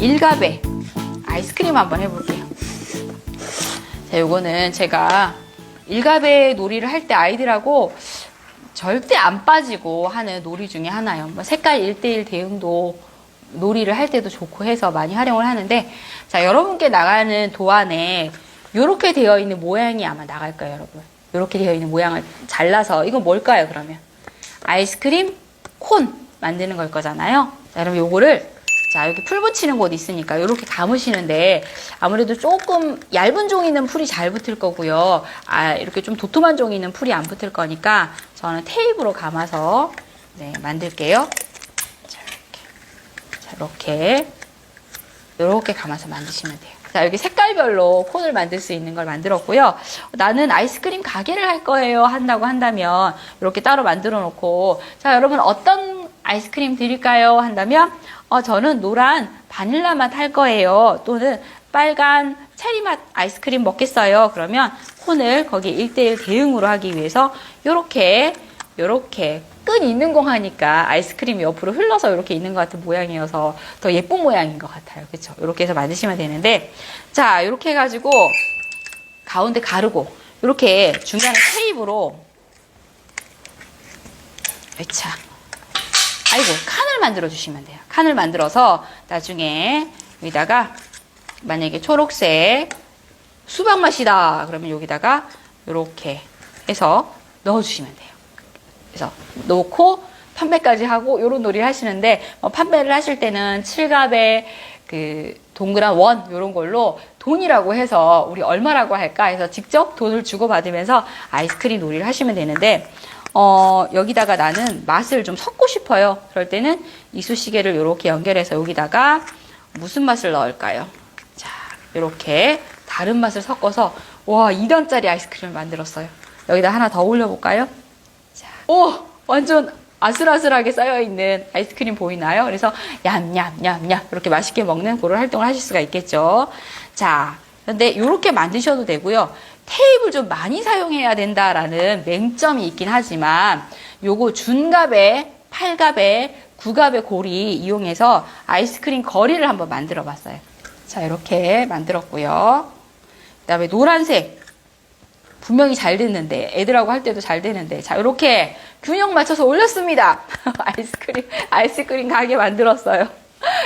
일갑에 아이스크림 한번 해볼게요. 자, 요거는 제가 일갑에 놀이를 할 때 아이들하고 절대 안 빠지고 하는 놀이 중에 하나예요. 뭐 색깔 1:1 대응도 놀이를 할 때도 좋고 해서 많이 활용을 하는데, 자, 여러분께 나가는 도안에 이렇게 되어 있는 모양이 아마 나갈 거예요, 여러분. 이렇게 되어 있는 모양을 잘라서, 이건 뭘까요, 그러면? 아이스크림 콘 만드는 걸 거잖아요. 자, 그럼 요거를, 자, 이렇게 풀 붙이는 곳 있으니까 이렇게 감으시는데, 아무래도 조금 얇은 종이는 풀이 잘 붙을 거고요. 이렇게 좀 도톰한 종이는 풀이 안 붙을 거니까 저는 테이프로 감아서 만들게요. 이렇게 감아서 만드시면 돼요. 자, 여기 색깔별로 콘을 만들 수 있는 걸 만들었고요. 나는 아이스크림 가게를 할 거예요 한다고 한다면 이렇게 따로 만들어 놓고, 자, 여러분 어떤 아이스크림 드릴까요 한다면 저는 노란 바닐라 맛 할 거예요, 또는 빨간 체리 맛 아이스크림 먹겠어요. 그러면 콘을 거기 1:1 대응으로 하기 위해서 요렇게 끈 있는 공 하니까 아이스크림이 옆으로 흘러서 이렇게 있는 것 같은 모양이어서 더 예쁜 모양인 것 같아요. 그렇죠? 이렇게 해서 만드시면 되는데, 자, 이렇게 해가지고 가운데 가르고 이렇게 중간에 테이프로, 자, 칸을 만들어 주시면 돼요. 칸을 만들어서 나중에 여기다가 만약에 초록색 수박 맛이다 그러면 여기다가 이렇게 해서 넣어 주시면 돼요. 그래서 놓고 판매까지 하고 이런 놀이를 하시는데, 판매를 하실 때는 칠갑에 그 동그란 원 이런 걸로 돈이라고 해서 우리 얼마라고 할까 해서 직접 돈을 주고 받으면서 아이스크림 놀이를 하시면 되는데, 여기다가 나는 맛을 좀 섞고 싶어요. 그럴 때는 이쑤시개를 이렇게 연결해서 여기다가 무슨 맛을 넣을까요? 자, 이렇게 다른 맛을 섞어서, 와, 2단짜리 아이스크림을 만들었어요. 여기다 하나 더 올려볼까요? 오! 완전 아슬아슬하게 쌓여있는 아이스크림 보이나요? 그래서 얌얌얌얌 이렇게 맛있게 먹는 그런 활동을 하실 수가 있겠죠. 자, 근데 이렇게 만드셔도 되고요. 테이프를 좀 많이 사용해야 된다라는 맹점이 있긴 하지만, 요거 준갑에 8갑에 9갑의 고리 이용해서 아이스크림 거리를 한번 만들어 봤어요. 자, 이렇게 만들었고요. 그 다음에 노란색, 분명히 잘 됐는데, 애들하고 할 때도 잘 되는데, 자, 이렇게 균형 맞춰서 올렸습니다. 아이스크림 가게 만들었어요.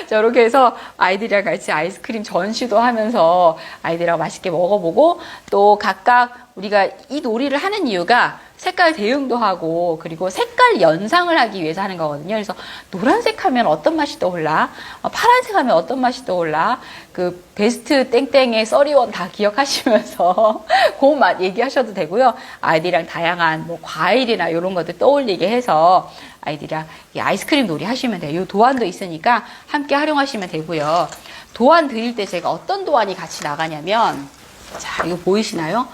자, 이렇게 해서 아이들이랑 같이 아이스크림 전시도 하면서 아이들하고 맛있게 먹어보고, 또 각각 우리가 이 놀이를 하는 이유가 색깔 대응도 하고, 그리고 색깔 연상을 하기 위해서 하는 거거든요. 그래서 노란색 하면 어떤 맛이 떠올라? 파란색 하면 어떤 맛이 떠올라? 그 베스트 땡땡의 써리원 다 기억하시면서 그 맛 얘기하셔도 되고요. 아이들이랑 다양한 뭐 과일이나 이런 것들 떠올리게 해서 아이들이랑 이 아이스크림 놀이 하시면 돼요. 이 도안도 있으니까 함께 활용하시면 되고요. 도안 드릴 때 제가 어떤 도안이 같이 나가냐면, 자, 이거 보이시나요?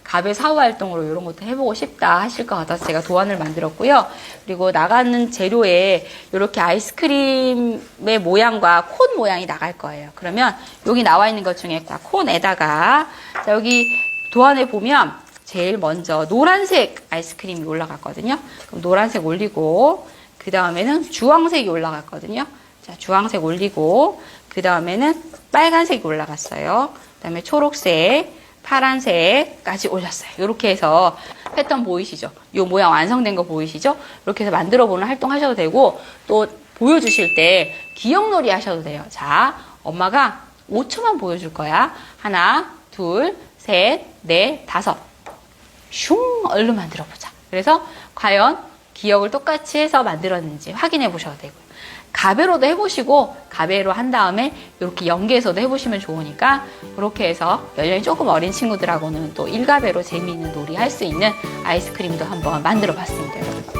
갑의 사후 활동으로 이런 것도 해보고 싶다 하실 것 같아서 제가 도안을 만들었고요. 그리고 나가는 재료에 이렇게 아이스크림의 모양과 콘 모양이 나갈 거예요. 그러면 여기 나와 있는 것 중에 콘에다가, 자, 여기 도안에 보면 제일 먼저 노란색 아이스크림이 올라갔거든요. 그럼 노란색 올리고, 그 다음에는 주황색이 올라갔거든요. 자, 주황색 올리고, 그 다음에는 빨간색이 올라갔어요. 그 다음에 초록색, 파란색까지 올렸어요. 이렇게 해서 패턴 보이시죠? 이 모양 완성된 거 보이시죠? 이렇게 해서 만들어보는 활동 하셔도 되고, 또 보여주실 때 기억놀이 하셔도 돼요. 자, 엄마가 5초만 보여줄 거야. 하나, 둘, 셋, 넷, 다섯. 슝! 얼른 만들어보자. 그래서 과연 기억을 똑같이 해서 만들었는지 확인해 보셔도 되고요. 가베로도 해보시고, 가베로 한 다음에 이렇게 연계해서도 해보시면 좋으니까, 그렇게 해서 연령이 조금 어린 친구들하고는 또 일가베로 재미있는 놀이 할 수 있는 아이스크림도 한번 만들어 봤습니다, 여러분.